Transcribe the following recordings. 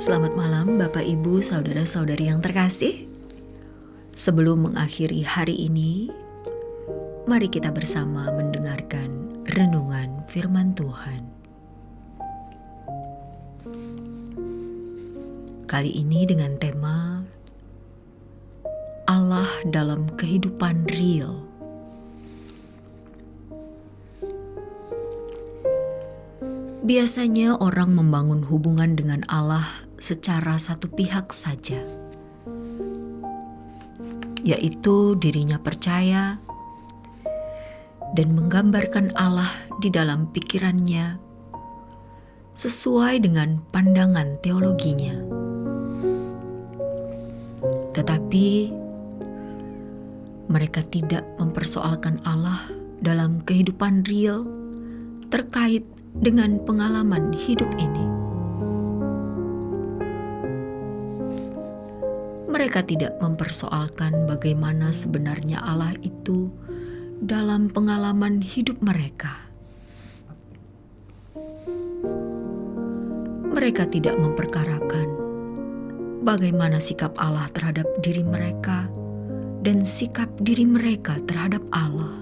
Selamat malam Bapak Ibu Saudara-saudari yang terkasih. Sebelum mengakhiri hari ini, mari kita bersama mendengarkan renungan firman Tuhan. Kali ini dengan tema Allah dalam kehidupan real. Biasanya orang membangun hubungan dengan Allah secara satu pihak saja, yaitu dirinya percaya dan menggambarkan Allah di dalam pikirannya sesuai dengan pandangan teologinya. Tetapi mereka tidak mempersoalkan Allah dalam kehidupan real terkait dengan pengalaman hidup ini. Mereka tidak mempersoalkan bagaimana sebenarnya Allah itu dalam pengalaman hidup mereka. Mereka tidak memperkarakan bagaimana sikap Allah terhadap diri mereka dan sikap diri mereka terhadap Allah.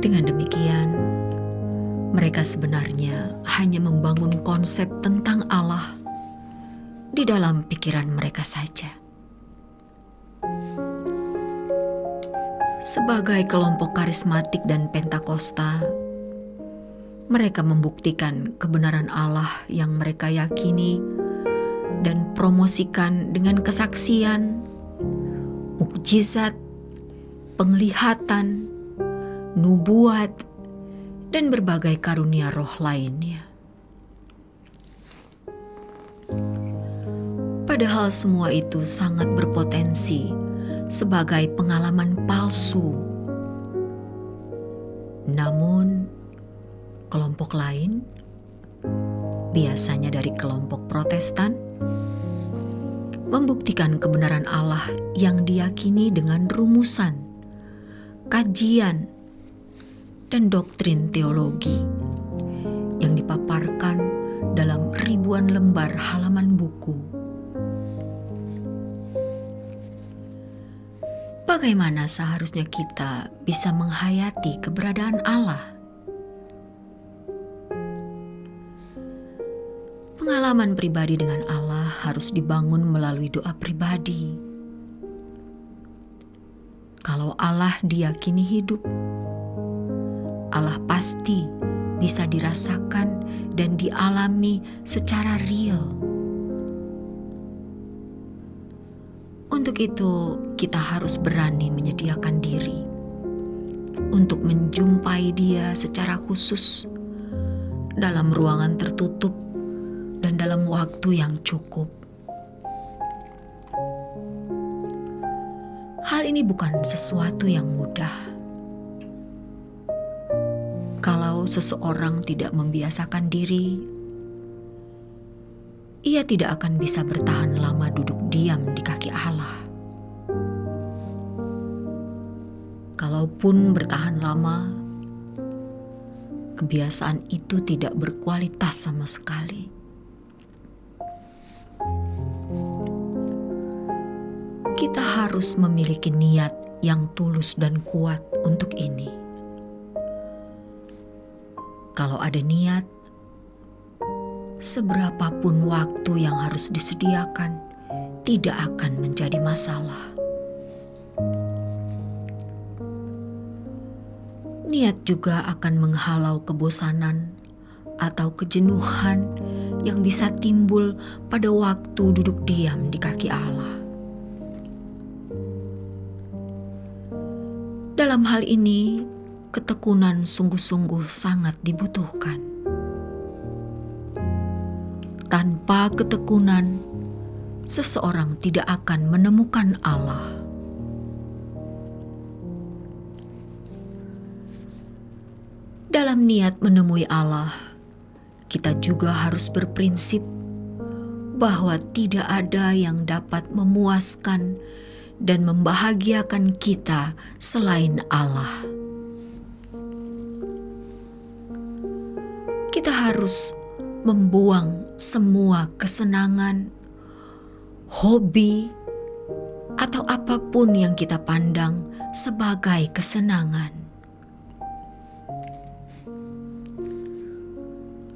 Dengan demikian, mereka sebenarnya hanya membangun konsep tentang Allah di dalam pikiran mereka saja. Sebagai kelompok karismatik dan Pentakosta, mereka membuktikan kebenaran Allah yang mereka yakini dan promosikan dengan kesaksian, mukjizat, penglihatan, nubuat, dan berbagai karunia roh lainnya. Padahal semua itu sangat berpotensi sebagai pengalaman palsu. Namun, kelompok lain, biasanya dari kelompok Protestan, membuktikan kebenaran Allah yang diyakini dengan rumusan, kajian, dan doktrin teologi yang dipaparkan dalam ribuan lembar halaman buku. Bagaimana seharusnya kita bisa menghayati keberadaan Allah? Pengalaman pribadi dengan Allah harus dibangun melalui doa pribadi. Kalau Allah diyakini hidup, Allah pasti bisa dirasakan dan dialami secara real. Untuk itu, kita harus berani menyediakan diri untuk menjumpai Dia secara khusus dalam ruangan tertutup dan dalam waktu yang cukup. Hal ini bukan sesuatu yang mudah. Kalau seseorang tidak membiasakan diri, ia tidak akan bisa bertahan lama duduk diam di kaki Allah. Kalaupun bertahan lama, kebiasaan itu tidak berkualitas sama sekali. Kita harus memiliki niat yang tulus dan kuat untuk ini. Kalau ada niat, seberapapun waktu yang harus disediakan tidak akan menjadi masalah. Niat juga akan menghalau kebosanan atau kejenuhan yang bisa timbul pada waktu duduk diam di kaki Allah. Dalam hal ini, ketekunan sungguh-sungguh sangat dibutuhkan. Tanpa ketekunan, seseorang tidak akan menemukan Allah. Dalam niat menemui Allah, kita juga harus berprinsip bahwa tidak ada yang dapat memuaskan dan membahagiakan kita selain Allah. Kita harus membuang semua kesenangan, hobi, atau apapun yang kita pandang sebagai kesenangan.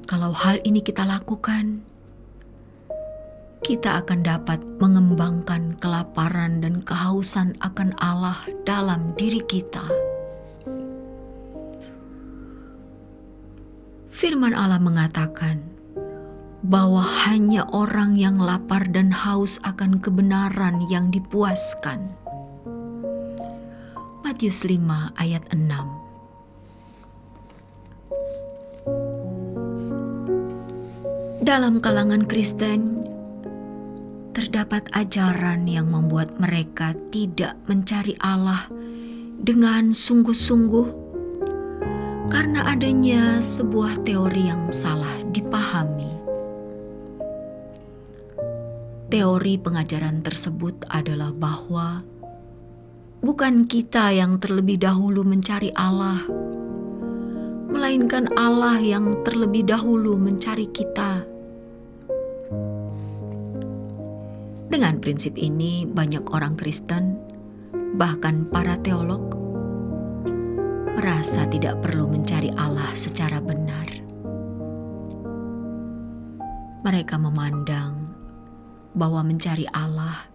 Kalau hal ini kita lakukan, kita akan dapat mengembangkan kelaparan dan kehausan akan Allah dalam diri kita. Firman Allah mengatakan bahwa hanya orang yang lapar dan haus akan kebenaran yang dipuaskan. Matius 5 ayat 6. Dalam kalangan Kristen, terdapat ajaran yang membuat mereka tidak mencari Allah dengan sungguh-sungguh karena adanya sebuah teori yang salah dipahami. Teori pengajaran tersebut adalah bahwa bukan kita yang terlebih dahulu mencari Allah, melainkan Allah yang terlebih dahulu mencari kita. Dengan prinsip ini, banyak orang Kristen, bahkan para teolog, merasa tidak perlu mencari Allah secara benar. Mereka memandang bahwa mencari Allah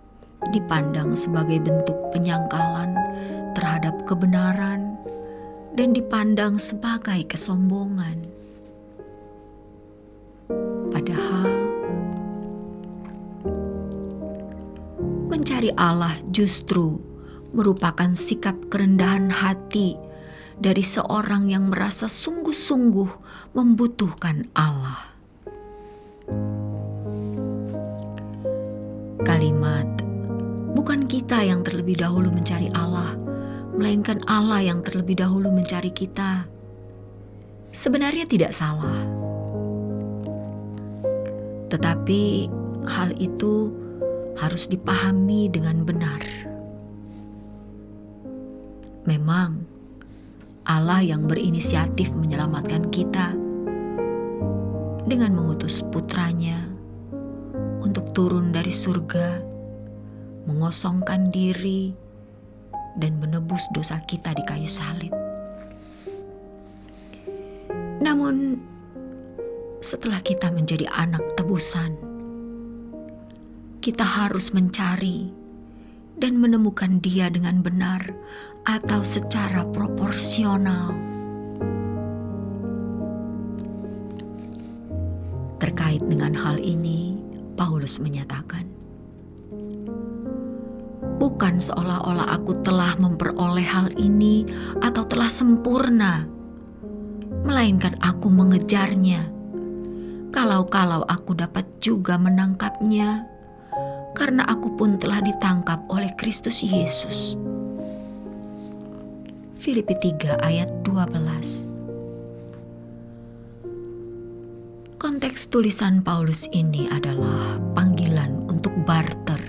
dipandang sebagai bentuk penyangkalan terhadap kebenaran dan dipandang sebagai kesombongan. Padahal, mencari Allah justru merupakan sikap kerendahan hati dari seorang yang merasa sungguh-sungguh membutuhkan Allah. Kalimat, bukan kita yang terlebih dahulu mencari Allah, melainkan Allah yang terlebih dahulu mencari kita, sebenarnya tidak salah. Tetapi hal itu harus dipahami dengan benar. Memang Allah yang berinisiatif menyelamatkan kita dengan mengutus putranya untuk turun dari surga, mengosongkan diri, dan menebus dosa kita di kayu salib. Namun, setelah kita menjadi anak tebusan, kita harus mencari dan menemukan Dia dengan benar atau secara proporsional. Terkait dengan hal ini, Paulus menyatakan, bukan seolah-olah aku telah memperoleh hal ini atau telah sempurna, melainkan aku mengejarnya. Kalau-kalau aku dapat juga menangkapnya, karena aku pun telah ditangkap oleh Kristus Yesus. Filipi 3 ayat 12. Konteks tulisan Paulus ini adalah panggilan untuk barter,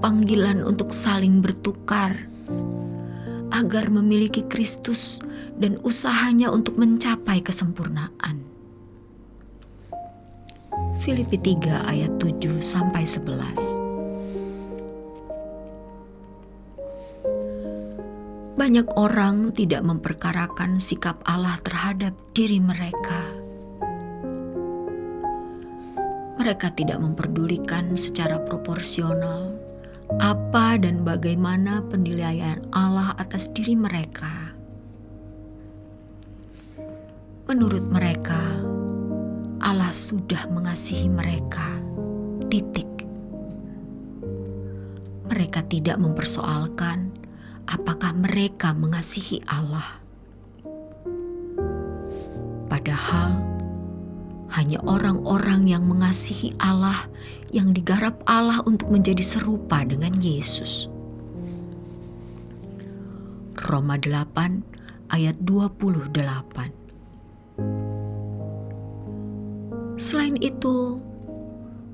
panggilan untuk saling bertukar, agar memiliki Kristus dan usahanya untuk mencapai kesempurnaan. Filipi 3 ayat 7-11. Banyak orang tidak memperkarakan sikap Allah terhadap diri mereka. Mereka tidak memperdulikan secara proporsional apa dan bagaimana penilaian Allah atas diri mereka. Menurut mereka, Allah sudah mengasihi mereka. Titik. Mereka tidak mempersoalkan apakah mereka mengasihi Allah. Padahal hanya orang-orang yang mengasihi Allah yang digarap Allah untuk menjadi serupa dengan Yesus. Roma 8 ayat 28. Selain itu,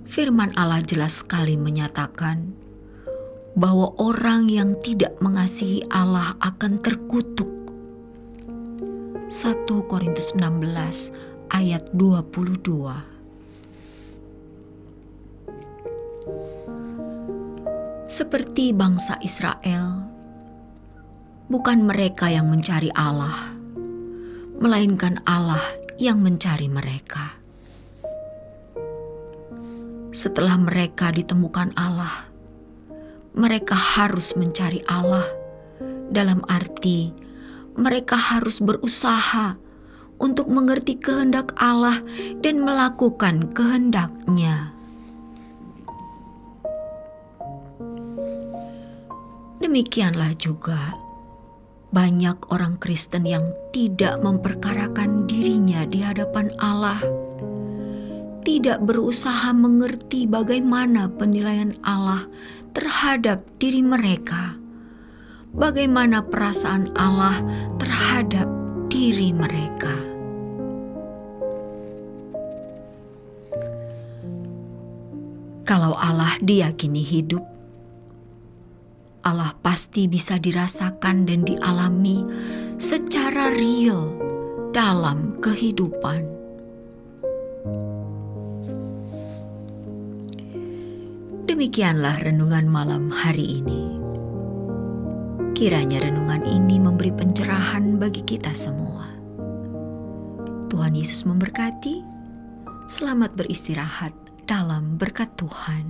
firman Allah jelas sekali menyatakan bahwa orang yang tidak mengasihi Allah akan terkutuk. 1 Korintus 16 ayat 22. Seperti bangsa Israel, bukan mereka yang mencari Allah, melainkan Allah yang mencari mereka. Setelah mereka ditemukan Allah, mereka harus mencari Allah, dalam arti mereka harus berusaha untuk mengerti kehendak Allah dan melakukan kehendak-Nya. Demikianlah juga banyak orang Kristen yang tidak memperkarakan dirinya di hadapan Allah, tidak berusaha mengerti bagaimana penilaian Allah terhadap diri mereka, bagaimana perasaan Allah terhadap diri mereka. Kalau Allah diyakini hidup, Allah pasti bisa dirasakan dan dialami secara real dalam kehidupan. Demikianlah renungan malam hari ini. Kiranya renungan ini memberi pencerahan bagi kita semua. Tuhan Yesus memberkati. Selamat beristirahat dalam berkat Tuhan.